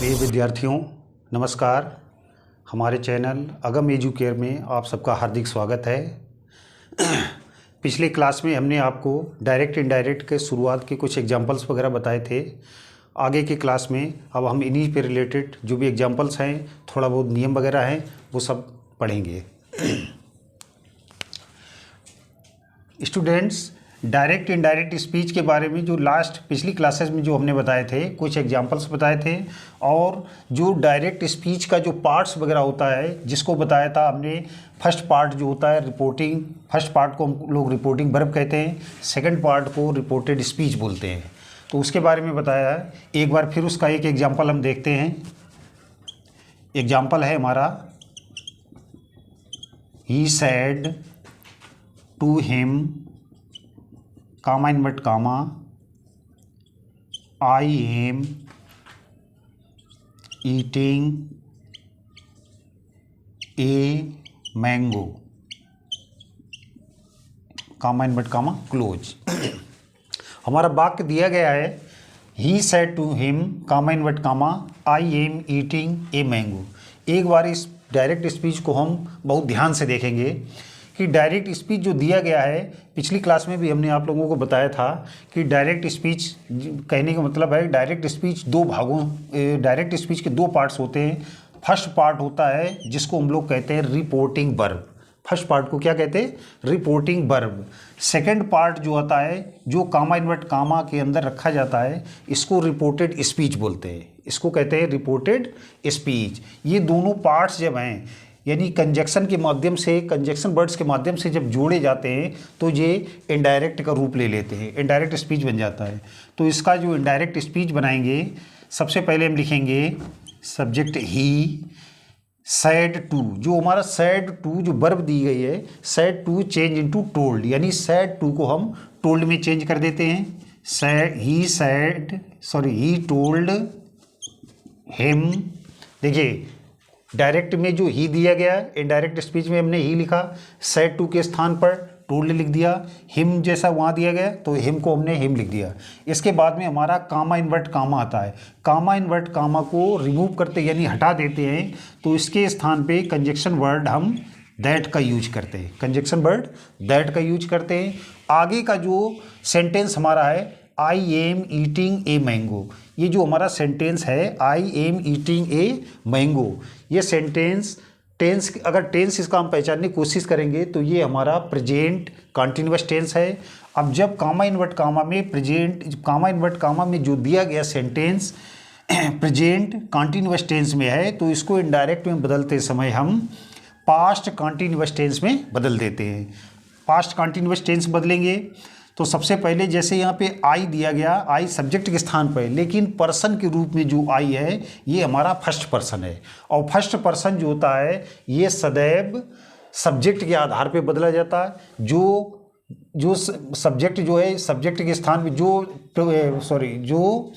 प्रिय विद्यार्थियों, नमस्कार। हमारे चैनल अगम एजुकेयर में आप सबका हार्दिक स्वागत है। पिछले क्लास में हमने आपको डायरेक्ट इनडायरेक्ट के शुरुआत के कुछ एग्जांपल्स वगैरह बताए थे। आगे की क्लास में अब हम इन्हीं पे रिलेटेड जो भी एग्जांपल्स हैं, थोड़ा बहुत नियम वगैरह हैं, वो सब पढ़ेंगे। स्टूडेंट्स, डायरेक्ट इनडायरेक्ट स्पीच के बारे में जो लास्ट पिछली क्लासेस में जो हमने बताए थे, कुछ एग्जांपल्स बताए थे, और जो डायरेक्ट स्पीच का जो पार्ट्स वगैरह होता है, जिसको बताया था हमने। फर्स्ट पार्ट जो होता है रिपोर्टिंग, फर्स्ट पार्ट को हम लोग रिपोर्टिंग वर्ब कहते हैं, सेकंड पार्ट को रिपोर्टेड स्पीच बोलते हैं। तो उसके बारे में बताया है। एक बार फिर उसका एक एग्जाम्पल हम देखते हैं। एग्जाम्पल है हमारा, he said to him, comma inverted comma, I am eating a mango, comma inverted comma close। हमारा वाक्य दिया गया है, he said to him, comma inverted comma, I am eating a mango। एक बार इस डायरेक्ट स्पीच को हम बहुत ध्यान से देखेंगे कि डायरेक्ट स्पीच जो दिया गया है, पिछली क्लास में भी हमने आप लोगों को बताया था कि डायरेक्ट स्पीच कहने का मतलब है डायरेक्ट स्पीच दो भागों, डायरेक्ट स्पीच के दो पार्ट्स होते हैं। फर्स्ट पार्ट होता है जिसको हम लोग कहते हैं रिपोर्टिंग वर्ब। फर्स्ट पार्ट को क्या कहते हैं? Reporting verb. सेकंड पार्ट जो होता है, जो कामा इन्वर्ट कामा के अंदर रखा जाता है, इसको रिपोर्टेड स्पीच बोलते हैं। इसको कहते हैं रिपोर्टेड स्पीच। ये दोनों पार्ट्स जब हैं, यानी कंजक्शन के माध्यम से, कंजक्शन वर्ड्स के माध्यम से जब जोड़े जाते हैं तो ये इनडायरेक्ट का रूप ले लेते हैं, इनडायरेक्ट स्पीच बन जाता है। तो इसका जो इनडायरेक्ट स्पीच बनाएंगे, सबसे पहले हम लिखेंगे सब्जेक्ट ही सैड टू। जो हमारा सैड टू जो वर्ब दी गई है, said to change into told, यानी सैड टू को हम टोल्ड में चेंज कर देते हैं। He told him. देखिए, डायरेक्ट में जो ही दिया गया है, इनडायरेक्ट स्पीच में हमने ही लिखा, सैड टू के स्थान पर टोल्ड लिख दिया। हिम जैसा वहाँ दिया गया तो हिम को हमने हिम लिख दिया। इसके बाद में हमारा कामा इन्वर्ट कामा आता है। कामा इन्वर्ट कामा को रिमूव करते यानी हटा देते हैं, तो इसके स्थान पे कंजक्शन वर्ड हम दैट का यूज करते हैं। कंजक्शन वर्ड दैट का यूज करते हैं। आगे का जो सेंटेंस हमारा है, आई एम ईटिंग ए मैंगो। ये जो हमारा सेंटेंस है, आई एम ईटिंग ए मैंगो, ये सेंटेंस टेंस, अगर टेंस इसका हम पहचानने की कोशिश करेंगे तो ये हमारा प्रेजेंट कॉन्टिन्यूअस टेंस है। अब जब कामा इन्वर्ट कामा में प्रेजेंट, कामा इन्वर्ट कामा में जो दिया गया सेंटेंस प्रेजेंट कॉन्टिन्यूअस टेंस में है, तो इसको इनडायरेक्ट में बदलते समय हम पास्ट कॉन्टिन्यूअस टेंस में बदल देते हैं। पास्ट कॉन्टिन्यूअस टेंस बदलेंगे तो सबसे पहले जैसे यहाँ पे आई दिया गया, आई सब्जेक्ट के स्थान पर, लेकिन पर्सन के रूप में जो आई है ये हमारा फर्स्ट पर्सन है। और फर्स्ट पर्सन जो होता है ये सदैव सब्जेक्ट के आधार पे बदला जाता है। जो सब्जेक्ट जो है, सब्जेक्ट के स्थान पे जो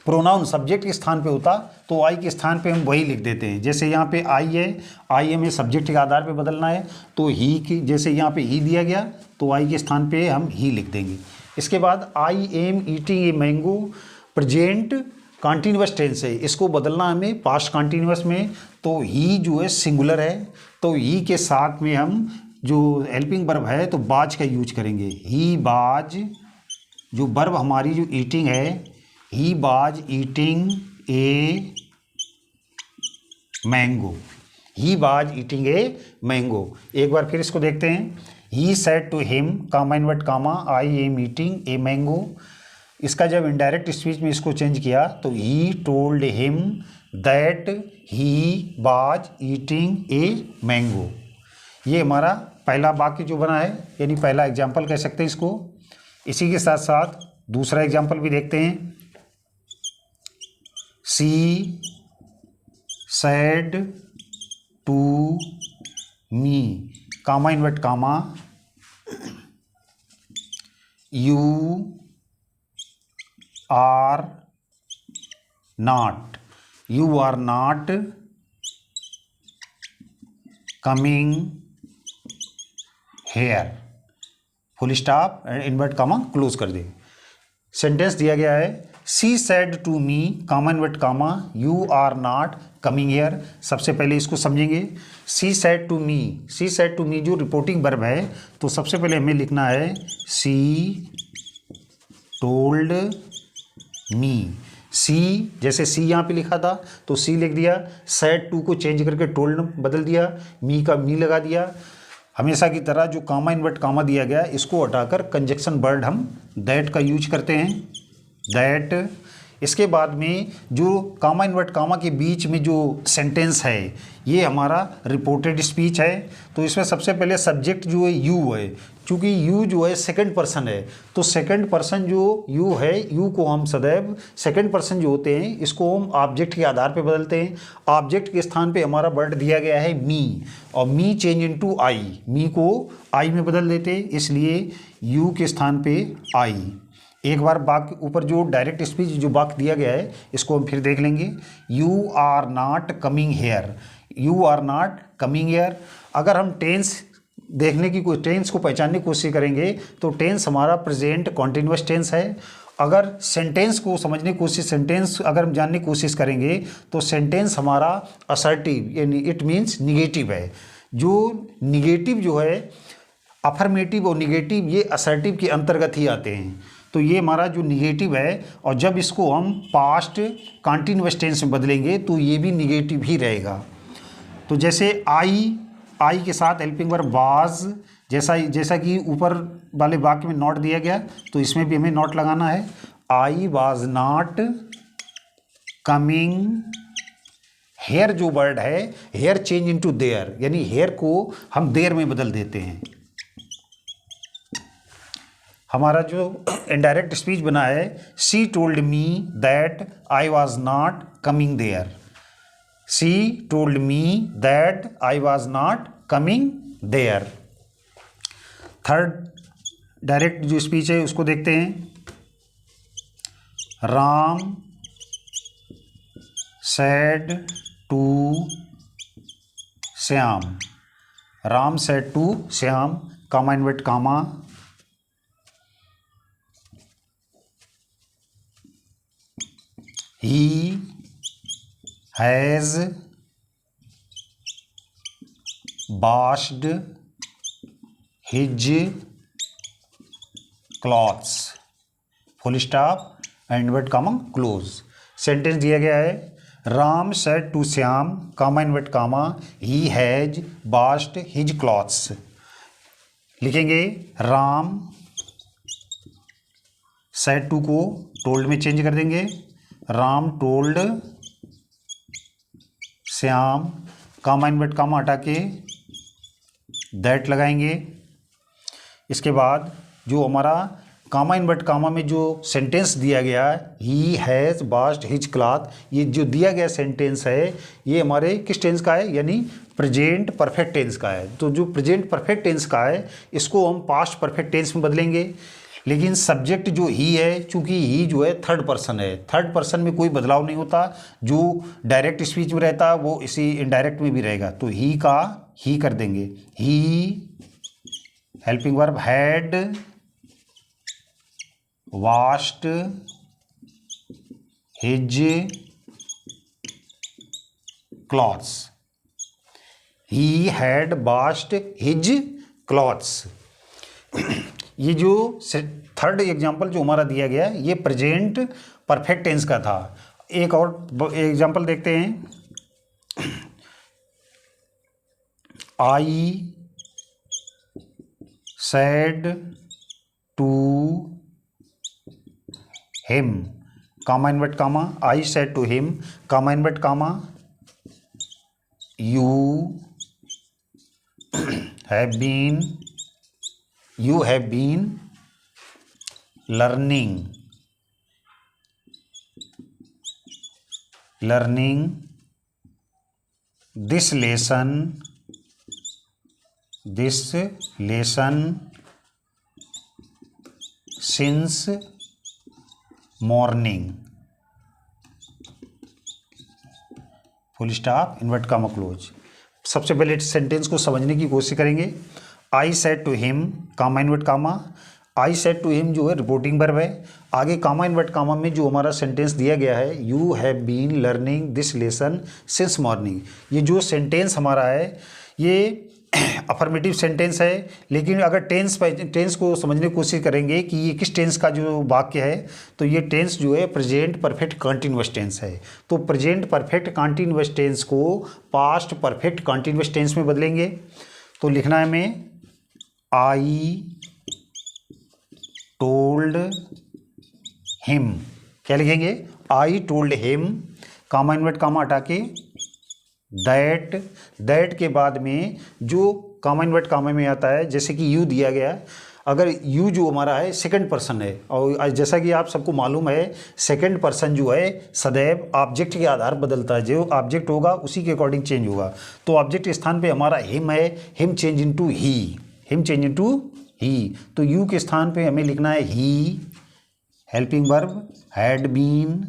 प्रोनाउन सब्जेक्ट के स्थान पे होता, तो आई के स्थान पे हम वही लिख देते हैं। जैसे यहाँ पे आई है, आई हमें सब्जेक्ट के आधार पे बदलना है, तो ही की जैसे यहाँ पे ही दिया गया तो आई के स्थान पे हम ही लिख देंगे। इसके बाद I am eating a mango present continuous tense है, इसको बदलना हमें पास्ट कॉन्टिन्यूअस में। तो ही जो है सिंगुलर है, तो ही के साथ में हम जो हेल्पिंग वर्ब है तो बाज का यूज करेंगे। ही बाज, जो वर्ब हमारी जो ईटिंग है, ही was eating a mango. He was eating a mango. एक बार फिर इसको देखते हैं। He said to him, comma invert comma, I am eating a mango. इसका जब इनडायरेक्ट स्पीच में इसको चेंज किया तो he told him that he was eating a mango. ये हमारा पहला वाक्य जो बना है, यानी पहला एग्जाम्पल कह सकते हैं इसको। इसी के साथ साथ दूसरा एग्जाम्पल भी देखते हैं। She said to me, comma invert comma, you are not coming here, full stop, invert comma close कर दे। सेंटेंस दिया गया है, she said to me comma invert comma you are not coming here. सबसे पहले इसको समझेंगे। सी सेड टू मी जो रिपोर्टिंग वर्ब है, तो सबसे पहले हमें लिखना है सी टोल्ड मी। सी जैसे सी यहाँ पे लिखा था तो सी लिख दिया, सेड टू को चेंज करके टोल्ड बदल दिया, मी का मी लगा दिया। हमेशा की तरह जो कामा इनवर्ट कामा दिया गया इसको हटाकर कंजक्शन वर्ड हम दैट का यूज करते हैं, दैट। इसके बाद में जो कामा इनवर्ट कामा के बीच में जो सेंटेंस है ये हमारा रिपोर्टेड स्पीच है। तो इसमें सबसे पहले सब्जेक्ट जो है यू है, चूँकि यू जो है सेकंड पर्सन है, तो सेकंड पर्सन जो यू है, यू को हम सदैव सेकंड पर्सन जो होते हैं इसको हम ऑब्जेक्ट के आधार पे बदलते हैं। ऑब्जेक्ट के स्थान पे हमारा वर्ड दिया गया है मी, और मी चेंज इनटू आई, मी को आई में बदल देते हैं, इसलिए यू के स्थान पे आई। एक बार वाक्य ऊपर जो डायरेक्ट स्पीच जो वाक्य दिया गया है इसको हम फिर देख लेंगे। You are not coming here, you are not coming here. अगर हम टेंस देखने की कोई टेंस को पहचानने की कोशिश करेंगे तो टेंस हमारा प्रेजेंट कॉन्टिन्यूअस टेंस है। अगर सेंटेंस को समझने की कोशिश, सेंटेंस अगर हम जानने की कोशिश करेंगे तो सेंटेंस हमारा असर्टिव यानी इट मीन्स निगेटिव है। जो निगेटिव जो है, अफर्मेटिव और निगेटिव ये असर्टिव के अंतर्गत ही आते हैं। तो ये हमारा जो निगेटिव है, और जब इसको हम पास्ट कॉन्टिन्यूअस टेंस में बदलेंगे तो ये भी निगेटिव ही रहेगा। तो जैसे आई के साथ हेल्पिंग वर्ब वाज, जैसा कि ऊपर वाले वाक्य में नॉट दिया गया, तो इसमें भी हमें नॉट लगाना है। I was not coming, here जो वर्ड है, हेयर चेंज इनटू देयर, यानी हेयर को हम देयर में बदल देते हैं। हमारा जो इनडायरेक्ट स्पीच बना है, she told me that I was not coming there, she told me that I was not coming there. Third direct जो स्पीच है उसको देखते हैं। Ram said to Shyam, Ram said to Shyam, comma invert comma, he has washed his clothes, full stop and invert comma close. Sentence दिया गया है, Ram said to Shyam, comma invert comma, he has washed his clothes. लिखेंगे Ram said to को told में change कर देंगे, Ram told Shyam, comma invert comma हटा के दैट लगाएंगे। इसके बाद जो हमारा कामा इनवर्ट कामा में जो सेंटेंस दिया गया है, he has washed his cloth, ये जो दिया गया सेंटेंस है ये हमारे किस टेंस का है, यानी प्रेजेंट परफेक्ट टेंस का है। तो जो प्रेजेंट परफेक्ट टेंस का है इसको हम पास्ट परफेक्ट टेंस में बदलेंगे। लेकिन सब्जेक्ट जो ही है, चूंकि ही जो है थर्ड पर्सन है, थर्ड पर्सन में कोई बदलाव नहीं होता, जो डायरेक्ट स्पीच में रहता है वो इसी इनडायरेक्ट में भी रहेगा। तो ही का ही कर देंगे, he helping verb had washed his clothes, he had washed his clothes. ये जो थर्ड एग्जाम्पल जो हमारा दिया गया है ये प्रेजेंट परफेक्ट टेंस का था। एक और एग्जाम्पल देखते हैं। I said to him, comma invert comma, I said to him, comma invert comma, you have been learning this lesson since morning, full stop invert comma close. सबसे पहले sentence को समझने की कोशिश करेंगे। I said to him, comma invert comma, I said to him जो है reporting verb है। आगे कामा इनवर्ट कामा में जो हमारा सेंटेंस दिया गया है, you have been learning this lesson since morning, ये जो सेंटेंस हमारा है ये अफर्मेटिव सेंटेंस है। लेकिन अगर टेंस को समझने की कोशिश करेंगे कि ये किस टेंस का जो वाक्य है, तो ये टेंस जो है प्रेजेंट परफेक्ट कंटीन्यूअस टेंस है। तो प्रेजेंट परफेक्ट कंटीन्यूअस टेंस को पास्ट परफेक्ट कंटीन्यूअस टेंस में बदलेंगे। तो लिखना है हमें आई टोल्ड हिम, क्या लिखेंगे, I told him, comma invert comma हटा के दैट के बाद में जो कामा इनवर्ट कामा में आता है, जैसे कि यू दिया गया, अगर यू जो हमारा है सेकंड पर्सन है, और जैसा कि आप सबको मालूम है सेकंड पर्सन जो है सदैव ऑब्जेक्ट के आधार बदलता है, जो ऑब्जेक्ट होगा उसी के अकॉर्डिंग चेंज होगा। तो ऑब्जेक्ट के स्थान पे हमारा हिम है, him change into he, him change into he. तो यू के स्थान पे हमें लिखना है he, helping verb had been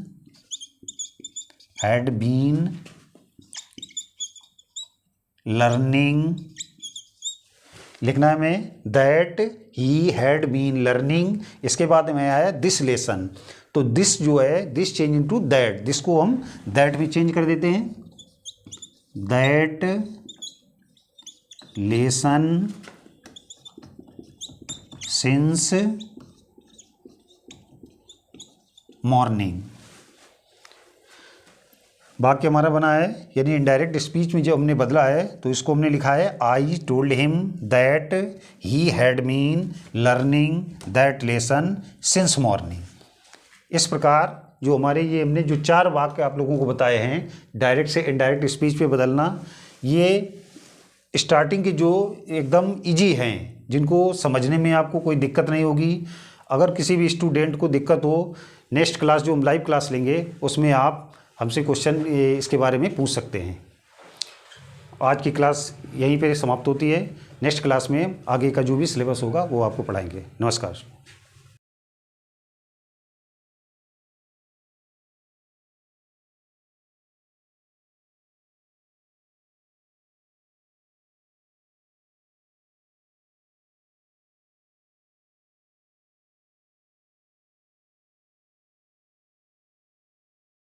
learning, लिखना है हमें that he had been learning. इसके बाद में आया दिस लेसन, तो दिस जो है this change into that, this को हम दैट में चेंज कर देते हैं, दैट लेसन सिंस मॉर्निंग। वाक्य हमारा बना है, यानी इनडायरेक्ट स्पीच में जो हमने बदला है तो इसको हमने लिखा है I told him that he had been learning that lesson since morning. इस प्रकार जो हमारे ये हमने जो 4 वाक्य आप लोगों को बताए हैं डायरेक्ट से इनडायरेक्ट स्पीच पे बदलना, ये स्टार्टिंग के जो एकदम इजी हैं, जिनको समझने में आपको कोई दिक्कत नहीं होगी। अगर किसी भी स्टूडेंट को दिक्कत हो, नेक्स्ट क्लास जो हम लाइव क्लास लेंगे उसमें आप हमसे क्वेश्चन इसके बारे में पूछ सकते हैं। आज की क्लास यहीं पे समाप्त होती है। नेक्स्ट क्लास में आगे का जो भी सिलेबस होगा वो आपको पढ़ाएंगे। नमस्कार।